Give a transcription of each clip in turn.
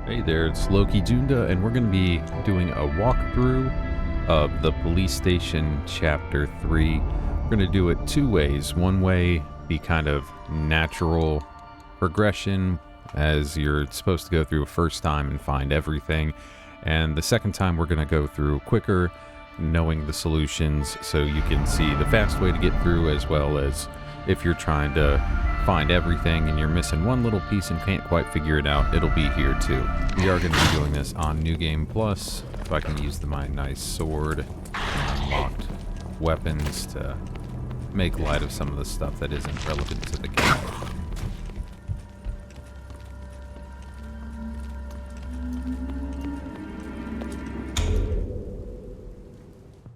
Hey there, it's Lokijunda, and we're going to be doing a walkthrough of the Police Station Chapter 3. We're going to do it two ways. One way, be kind of natural progression, as you're supposed to go through a first time and find everything. And the second time, we're going to go through quicker, knowing the solutions, so you can see the fast way to get through, as well as if you're trying to find everything and you're missing one little piece and can't quite figure it out, it'll be here too. We are going to be doing this on New Game Plus. If I can use my nice sword and unlocked weapons to make light of some of the stuff that isn't relevant to the game.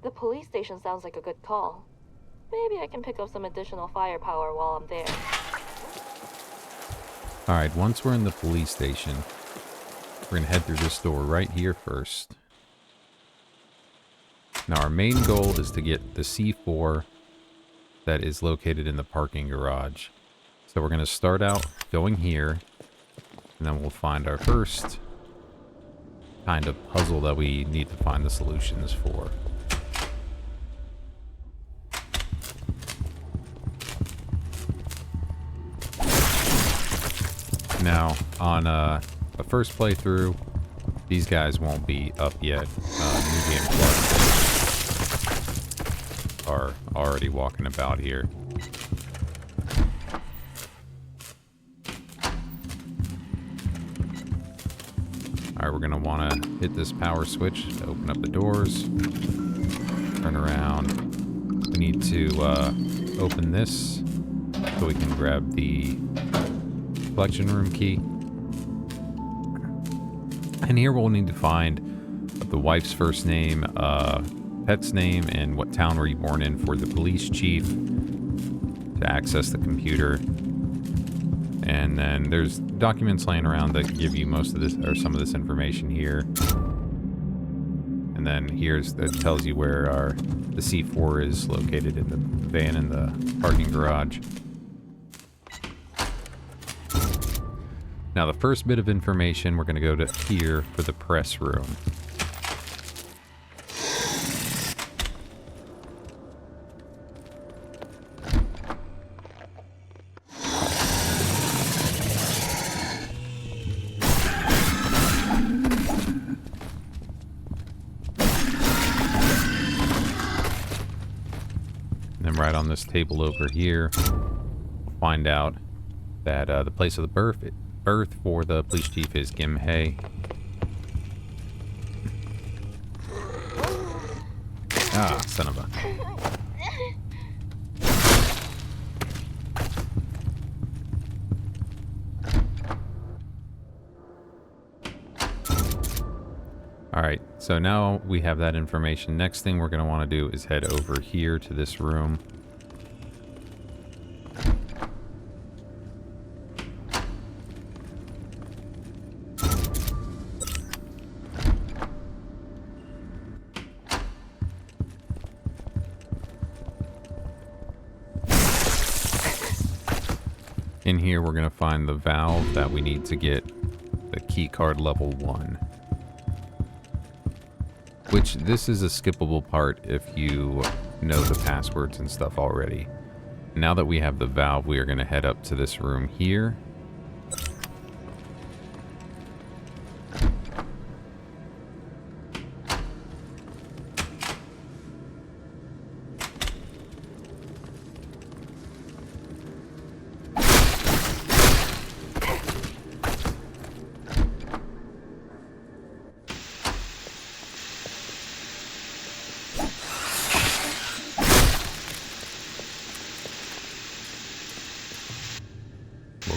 The police station sounds like a good call. Maybe I can pick up some additional firepower while I'm there. Alright, once we're in the police station, we're going to head through this door right here first. Now our main goal is to get the C4 that is located in the parking garage. So we're going to start out going here, and then we'll find our first kind of puzzle that we need to find the solutions for. Now, on a first playthrough, these guys won't be up yet. New Game Plus are already walking about here. Alright, we're going to want to hit this power switch to open up the doors. Turn around. We need to open this so we can grab the collection room key. And here we'll need to find the wife's first name, pet's name, and what town were you born in for the police chief to access the computer. And then there's documents laying around that give you most of this, or some of this information here. And then here's that tells you where the C4 is located in the van in the parking garage. Now the first bit of information, we're going to go to here for the press room. And then right on this table over here, we'll find out that the place of the birth for the police chief is Gimhae. Ah, son of a... Alright, so now we have that information. Next thing we're going to want to do is head over here to this room. In here, we're going to find the valve that we need to get the key card level 1. Which, this is a skippable part if you know the passwords and stuff already. Now that we have the valve, we are going to head up to this room here.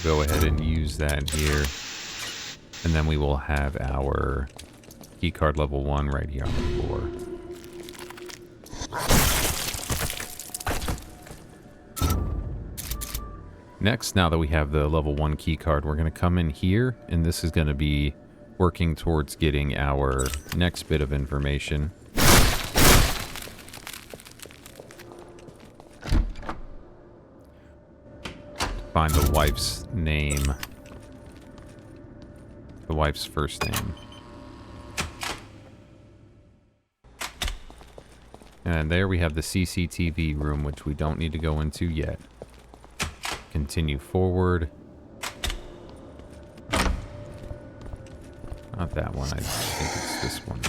We'll go ahead and use that here, and then we will have our keycard level 1 right here on the floor. Next, now that we have the level 1 keycard, we're going to come in here, and this is going to be working towards getting our next bit of information. Find the wife's name the wife's first name. And there we have the CCTV room, which we don't need to go into yet. Continue forward. Not that one, I think it's this one.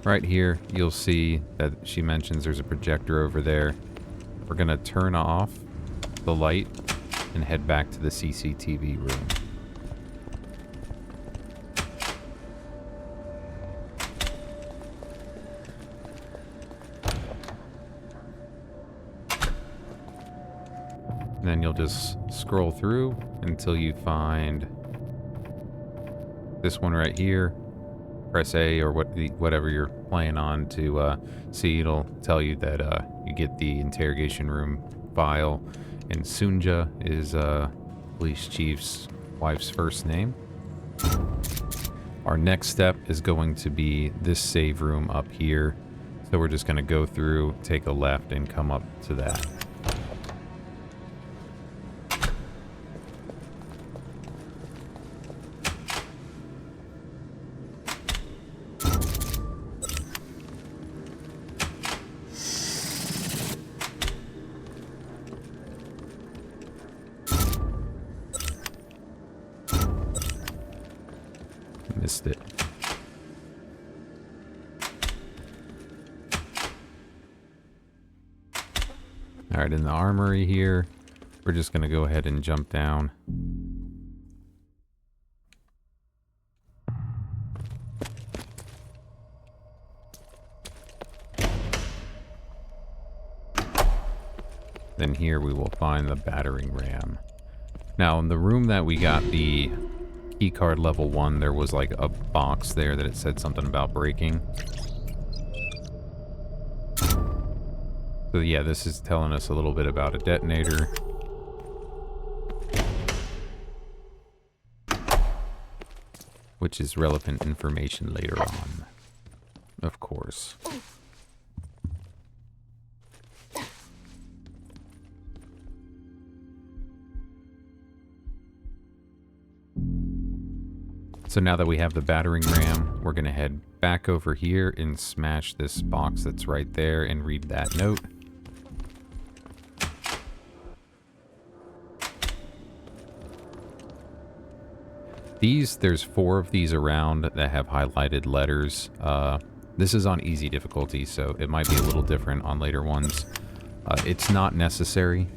Right here, you'll see that she mentions there's a projector over there. We're going to turn off the light and head back to the CCTV room. And then you'll just scroll through until you find this one right here. Press A or whatever you're playing on to see. It'll tell you that you get the interrogation room file. And Sunja is police chief's wife's first name. Our next step is going to be this save room up here. So we're just going to go through, take a left, and come up to that. Missed it. Alright, in the armory here, we're just going to go ahead and jump down. Then here we will find the battering ram. Now, in the room that we got the keycard level 1, there was like a box there that it said something about breaking. So yeah, this is telling us a little bit about a detonator. Which is relevant information later on, of course. So now that we have the battering ram, we're going to head back over here and smash this box that's right there and read that note. There's 4 of these around that have highlighted letters. This is on easy difficulty, so it might be a little different on later ones. It's not necessary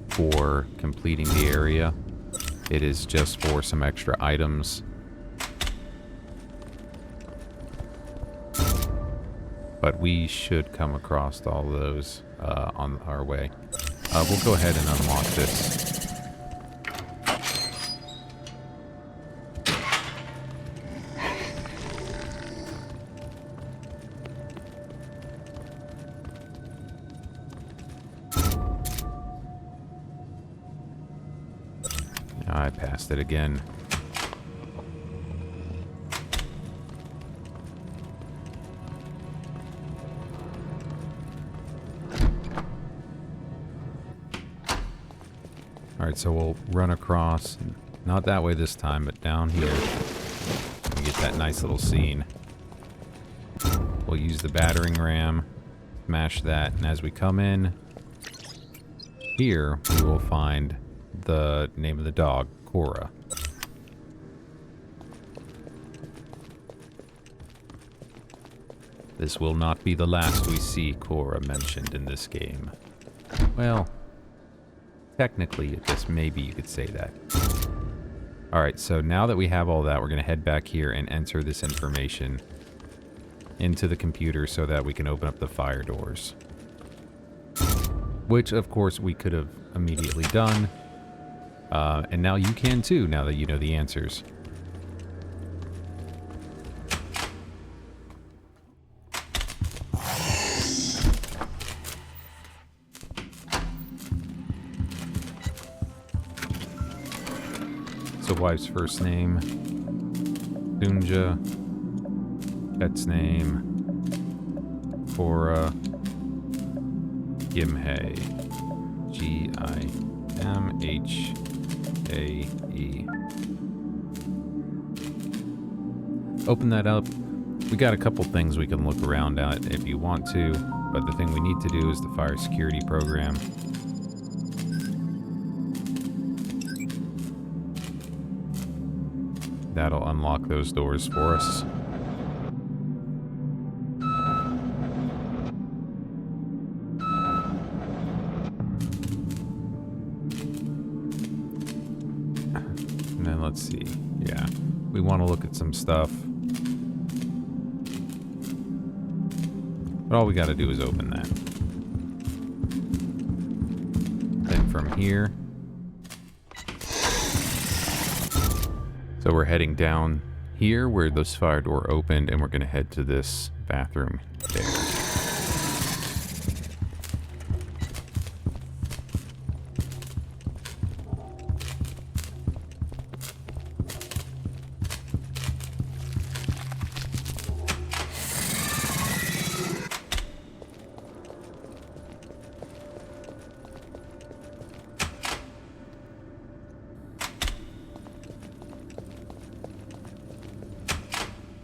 for completing the area. It is just for some extra items. But we should come across all those on our way. We'll go ahead and unlock this. I passed it again. Alright, so we'll run across, not that way this time, but down here. We get that nice little scene. We'll use the battering ram, smash that, and as we come in, here we will find the name of the dog, Cora. This will not be the last we see Cora mentioned in this game. Well, technically, I guess maybe you could say that. Alright, so now that we have all that, we're going to head back here and enter this information into the computer so that we can open up the fire doors. Which, of course, we could have immediately done. And now you can too, now that you know the answers. So wife's first name, Sunja, pet's name, Cora, Gimhe, Gimha. A, E. Open that up. We got a couple things we can look around at if you want to, but the thing we need to do is the fire security program. That'll unlock those doors for us. And then let's see. Yeah, we want to look at some stuff. But all we got to do is open that. Then from here. So we're heading down here where this fire door opened, and we're going to head to this bathroom there.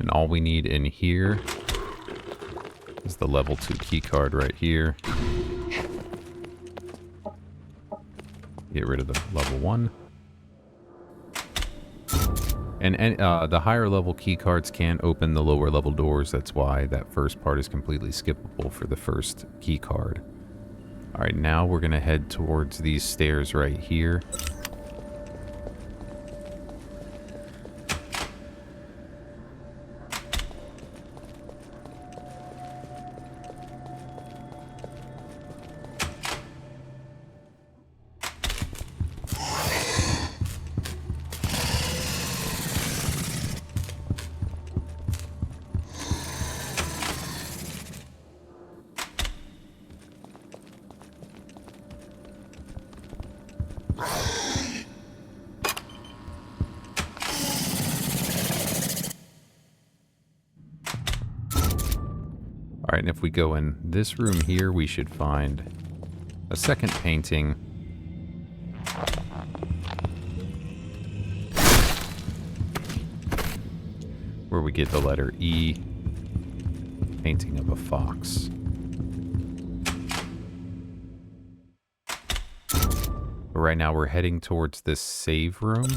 And all we need in here is the level 2 key card right here. Get rid of the level 1. And the higher level key cards can open the lower level doors. That's why that first part is completely skippable for the first key card. Alright, now we're going to head towards these stairs right here. Alright, and if we go in this room here, we should find a second painting. Where we get the letter E. Painting of a fox. But right now we're heading towards this save room,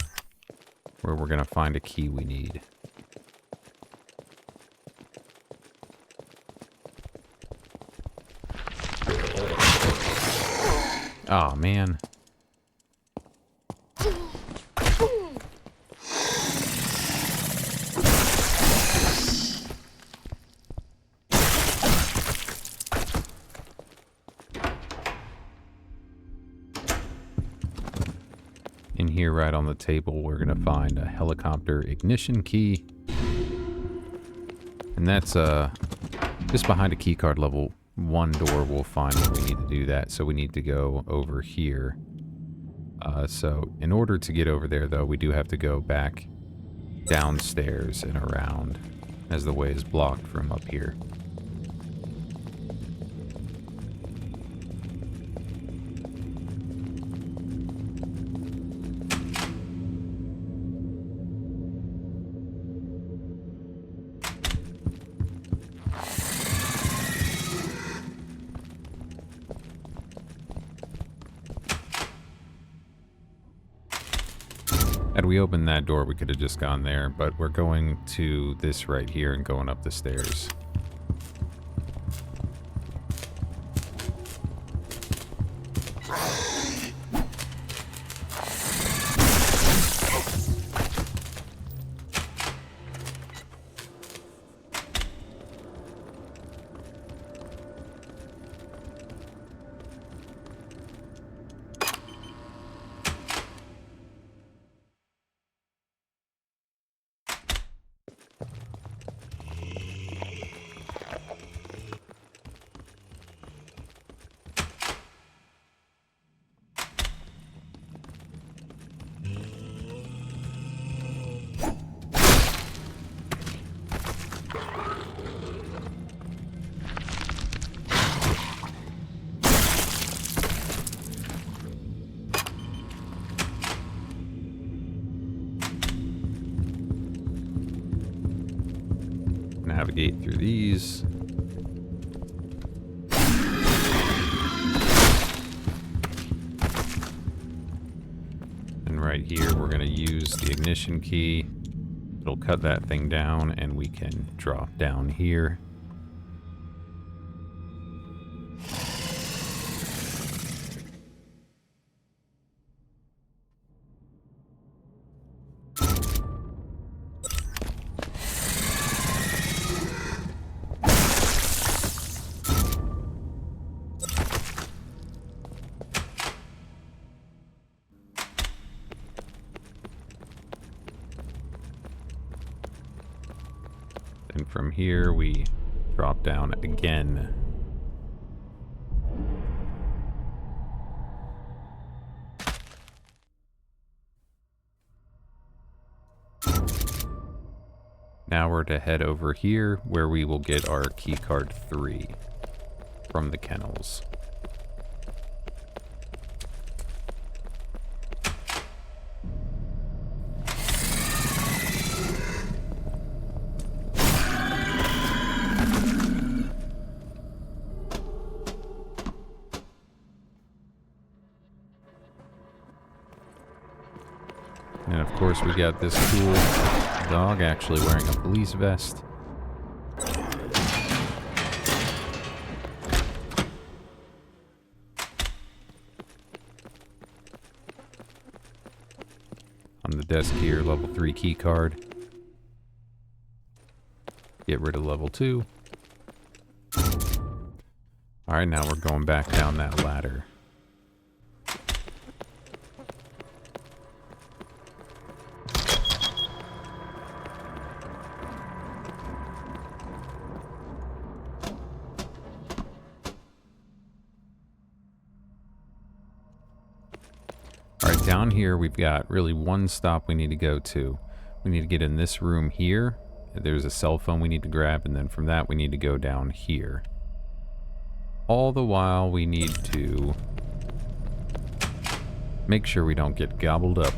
where we're going to find a key we need. Oh man. In here right on the table, we're going to find a helicopter ignition key. And that's just behind a keycard level 1 door. We'll find what we need to do that. So we need to go over here. So in order to get over there, though, we do have to go back downstairs and around, as the way is blocked from up here. Had we opened that door, we could have just gone there, but we're going to this right here and going up the stairs. navigate through these. And right here, we're going to use the ignition key. It'll cut that thing down, and we can drop down here. And from here, we drop down again. Now we're to head over here, where we will get our keycard 3 from the kennels. And of course we got this cool dog actually wearing a police vest. On the desk here, level 3 key card. Get rid of level 2. Alright, now we're going back down that ladder. Alright, down here we've got really one stop we need to go to. We need to get in this room here. There's a cell phone we need to grab, and then from that we need to go down here. All the while we need to make sure we don't get gobbled up.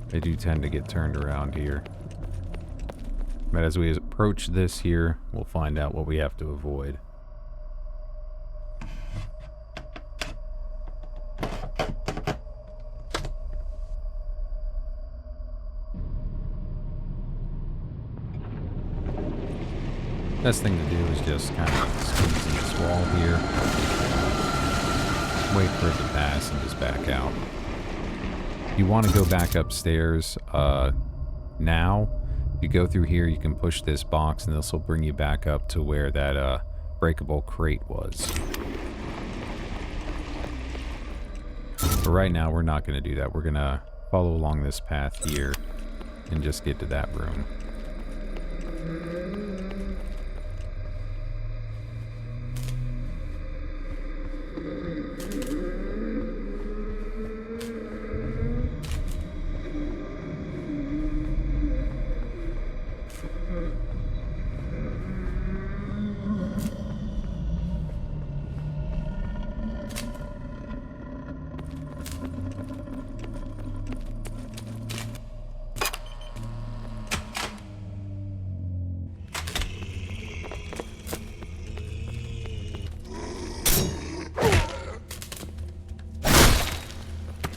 They do tend to get turned around here. But as we approach this here, we'll find out what we have to avoid. Best thing to do is just kind of squeeze in this wall here. Wait for it to pass and just back out. You want to go back upstairs now. If you go through here, you can push this box and this will bring you back up to where that breakable crate was. But right now, we're not going to do that. We're going to follow along this path here and just get to that room.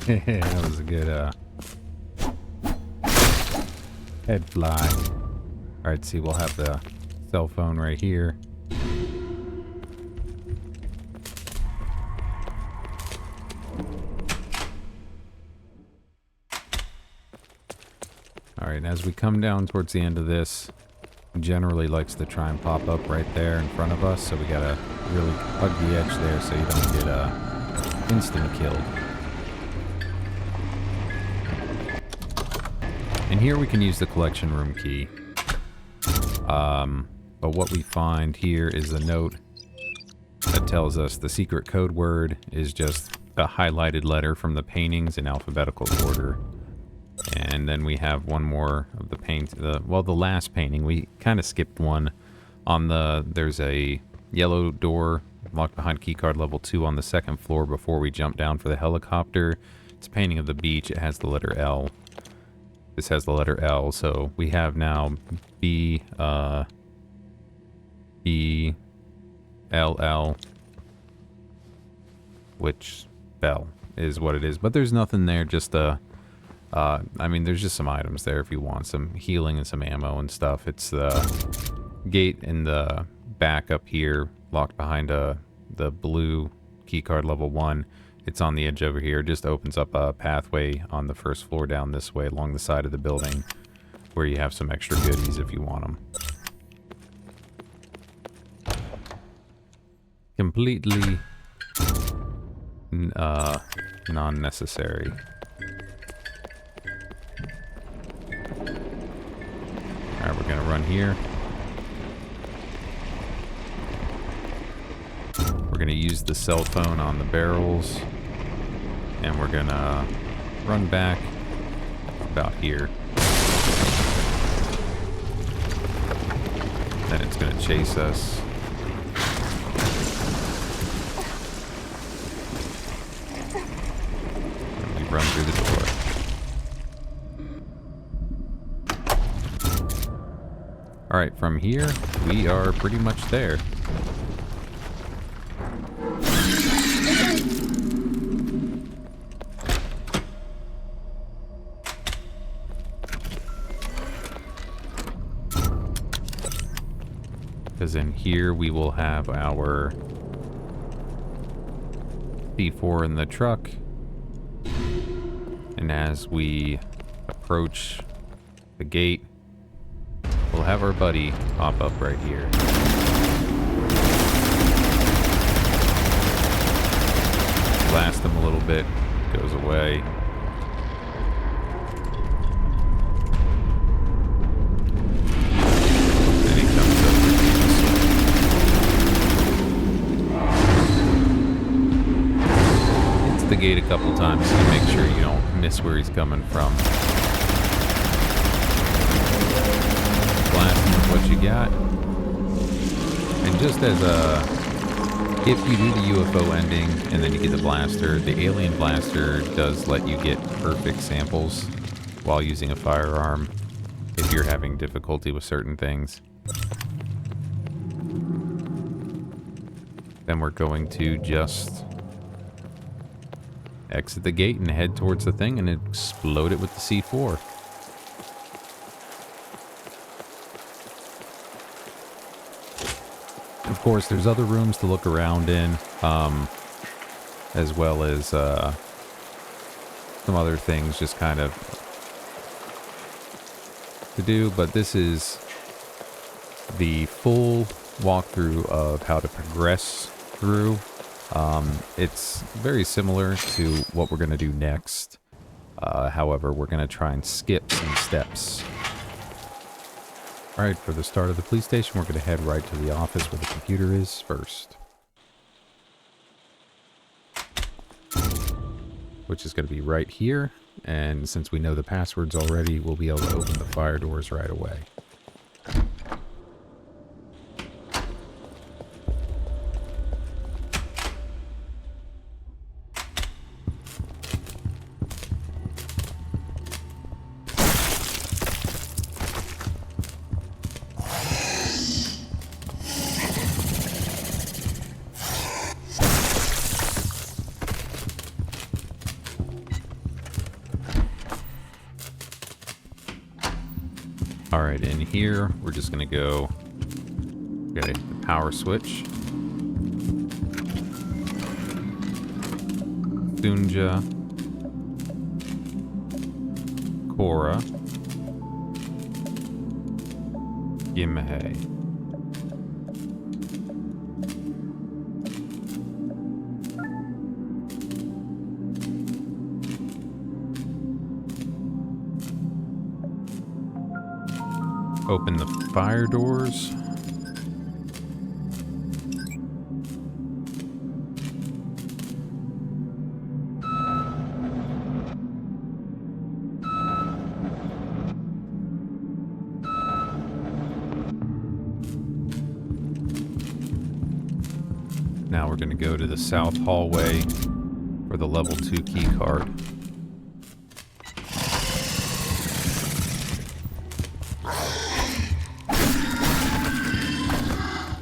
That was a good head fly. Alright, see, we'll have the cell phone right here. Alright, and as we come down towards the end of this, it generally likes to try and pop up right there in front of us, so we gotta really hug the edge there so you don't get instant killed. And here we can use the collection room key. But what we find here is a note that tells us the secret code word is just a highlighted letter from the paintings in alphabetical order. And then we have one more of the paint, the last painting. We kind of skipped one on there's a yellow door locked behind keycard level 2 on the second floor before we jump down for the helicopter. It's a painting of the beach. It has the letter L. This has the letter L, so we have now B, L, L, which Bell is what it is. But there's nothing there, just I mean, there's just some items there if you want some healing and some ammo and stuff. It's the gate in the back up here, locked behind the blue keycard level 1. It's on the edge over here. It just opens up a pathway on the first floor down this way along the side of the building where you have some extra goodies if you want them. Completely non-necessary. Alright, we're gonna run here. We're gonna use the cell phone on the barrels. And we're gonna run back about here. Then it's gonna chase us. And we run through the door. Alright, from here, we are pretty much there. Because in here we will have our C4 in the truck. And as we approach the gate, we'll have our buddy pop up right here. Blast him a little bit, goes away. Then he comes up with hits the gate a couple times so you make sure you don't miss where he's coming from. Blast him with what you got. And just as if you do the UFO ending and then you get the blaster, the alien blaster does let you get perfect samples while using a firearm if you're having difficulty with certain things. Then we're going to just exit the gate and head towards the thing and explode it with the C4. Of course, there's other rooms to look around in, as well as some other things just kind of to do, but this is the full walkthrough of how to progress through. It's very similar to what we're going to do next. However, we're going to try and skip some steps. Alright, for the start of the police station, we're going to head right to the office where the computer is first. Which is going to be right here, and since we know the passwords already, we'll be able to open the fire doors right away. Alright, in here, we're just going to go get the power switch. Sunja. Cora. Gimhe. Open the fire doors. And Now we're going to go to the south hallway for the level 2 key card.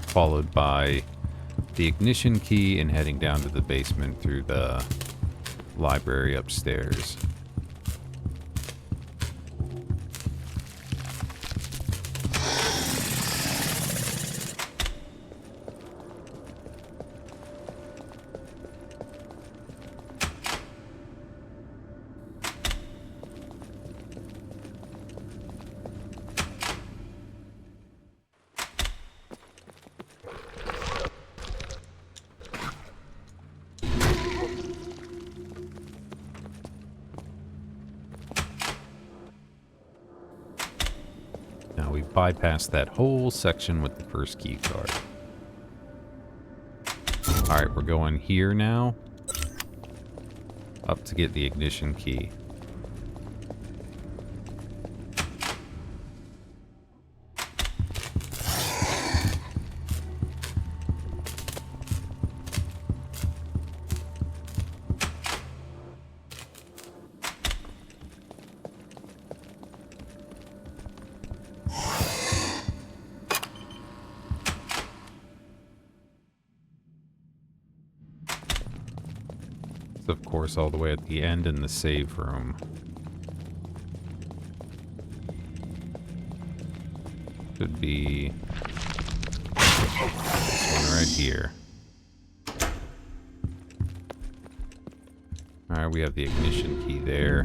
Followed by the ignition key and heading down to the basement through the library upstairs. Now we bypass that whole section with the first key card. Alright, we're going here now. Up to get the ignition key. Of course, all the way at the end in the save room. Should be this one right here. Alright, we have the ignition key there.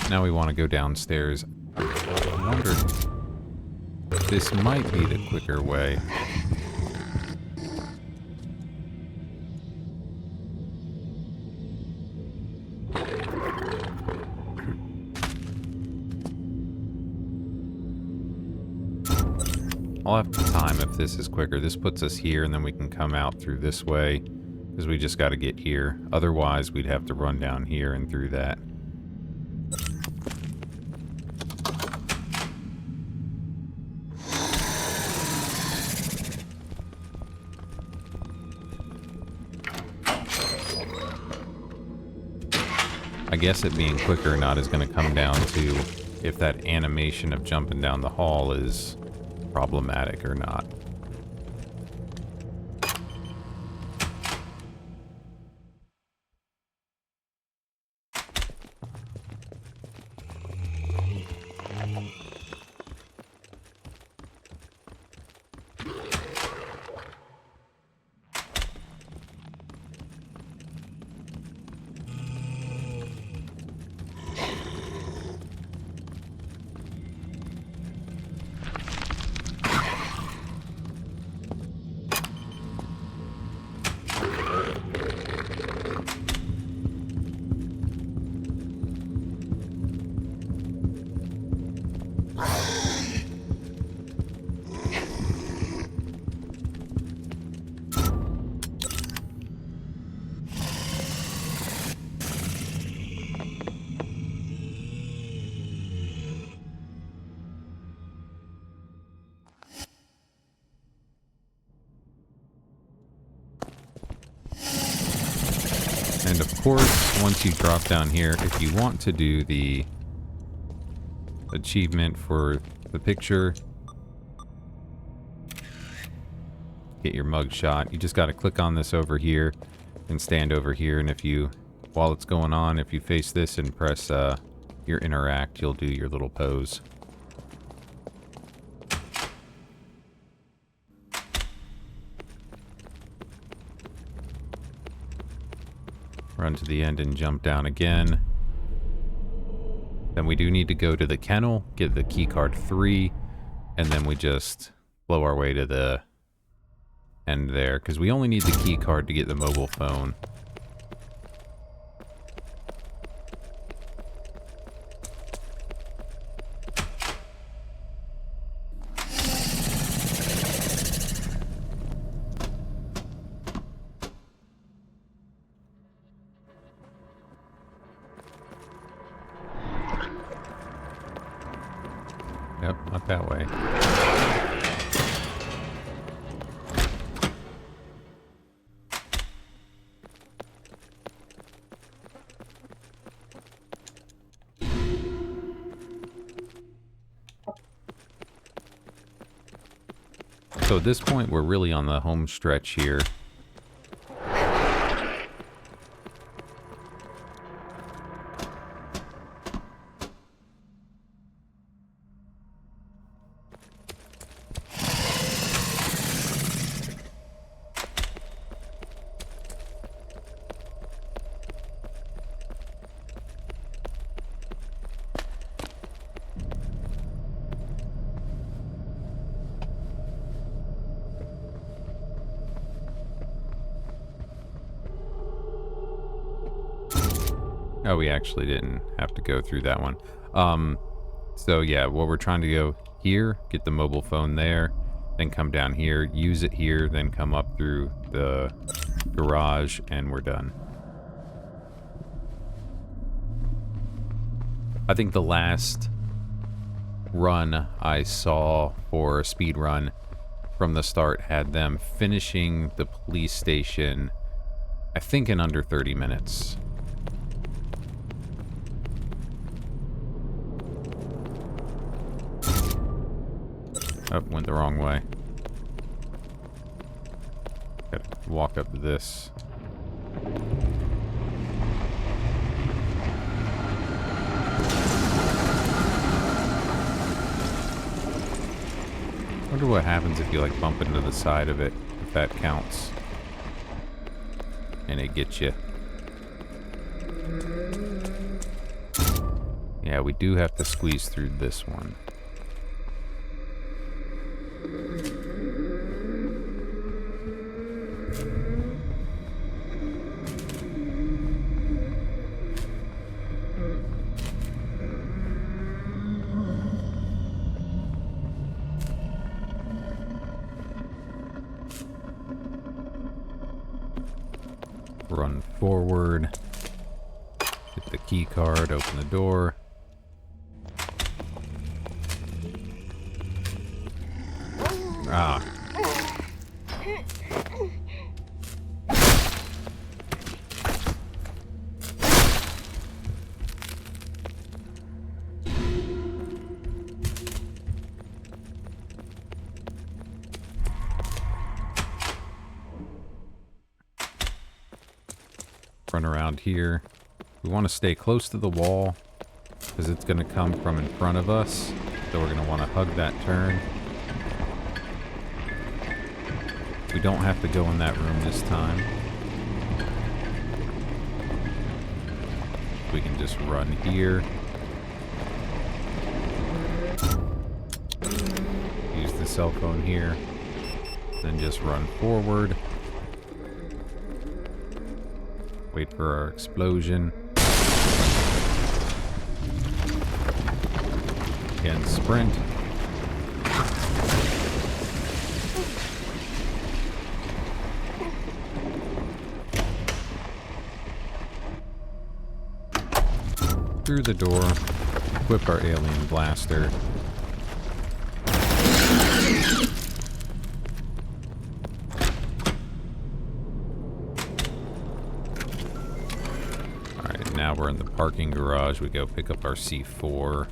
Now we want to go downstairs. I wonder... this might be the quicker way. I'll have to time if this is quicker. This puts us here, and then we can come out through this way, because we just got to get here. Otherwise, we'd have to run down here and through that. I guess it being quicker or not is going to come down to if that animation of jumping down the hall is problematic or not. And of course, once you drop down here, if you want to do the achievement for the picture, get your mug shot, you just got to click on this over here and stand over here. And if you, while it's going on, if you face this and press your interact, you'll do your little pose. Run to the end and jump down again. Then we do need to go to the kennel, get the key card 3, and then we just blow our way to the end there, because we only need the key card to get the mobile phone. Nope, not that way. So at this point, we're really on the home stretch here. Oh, we actually didn't have to go through that one. So yeah, what we're trying to go here, get the mobile phone there, then come down here, use it here, then come up through the garage, and we're done. I think the last run I saw for a speed run from the start had them finishing the police station, I think in under 30 minutes. Oh, went the wrong way. Gotta walk up to this. Wonder what happens if you like bump into the side of it, if that counts. And it gets you. Yeah, we do have to squeeze through this one. Run forward, get the key card, open the door. Ah. Run around here. We want to stay close to the wall because it's going to come from in front of us. So we're going to want to hug that turn. We don't have to go in that room this time. We can just run here. Use the cell phone here. Then just run forward. Wait for our explosion. Again, sprint. Through the door. Equip our alien blaster. Now we're in the parking garage. We go pick up our C4.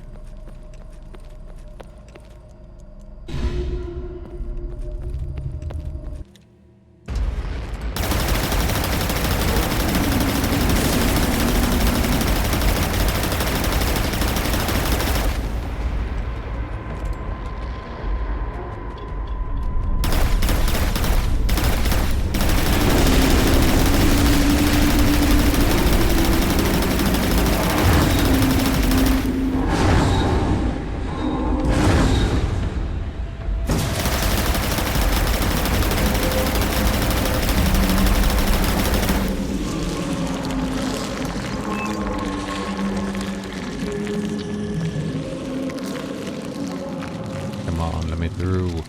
Through.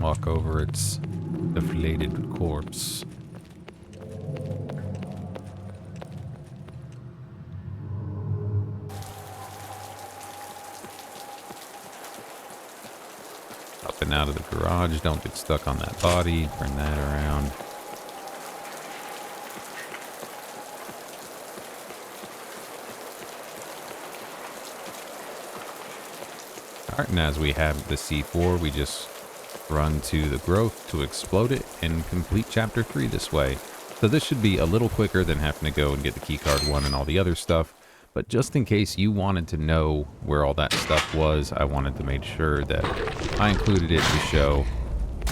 Walk over its deflated corpse. out of the garage. Don't get stuck on that body. Turn that around. Alright, and as we have the C4, we just run to the growth to explode it and complete chapter 3 this way. So this should be a little quicker than having to go and get the keycard 1 and all the other stuff. But just in case you wanted to know where all that stuff was, I wanted to make sure that I included it to show,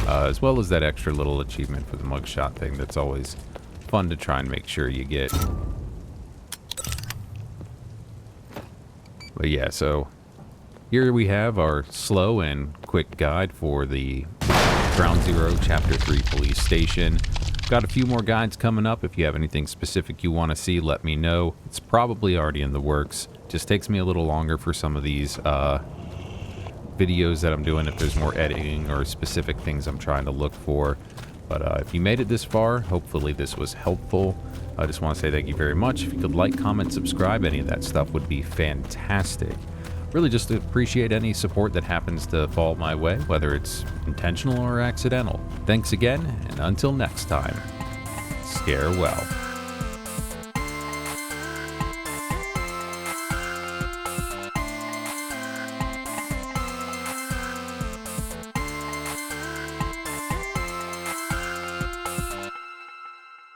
as well as that extra little achievement for the mugshot thing that's always fun to try and make sure you get. But yeah, so here we have our slow and quick guide for the Ground Zero Chapter 3 Police Station. Got a few more guides coming up. If you have anything specific you want to see, let me know. It's probably already in the works. Just takes me a little longer for some of these videos that I'm doing if there's more editing or specific things I'm trying to look for. But if you made it this far, hopefully this was helpful. I just want to say thank you very much. If you could like, comment, subscribe, any of that stuff would be fantastic. Really just appreciate any support that happens to fall my way, whether it's intentional or accidental. Thanks again, and until next time, scare well.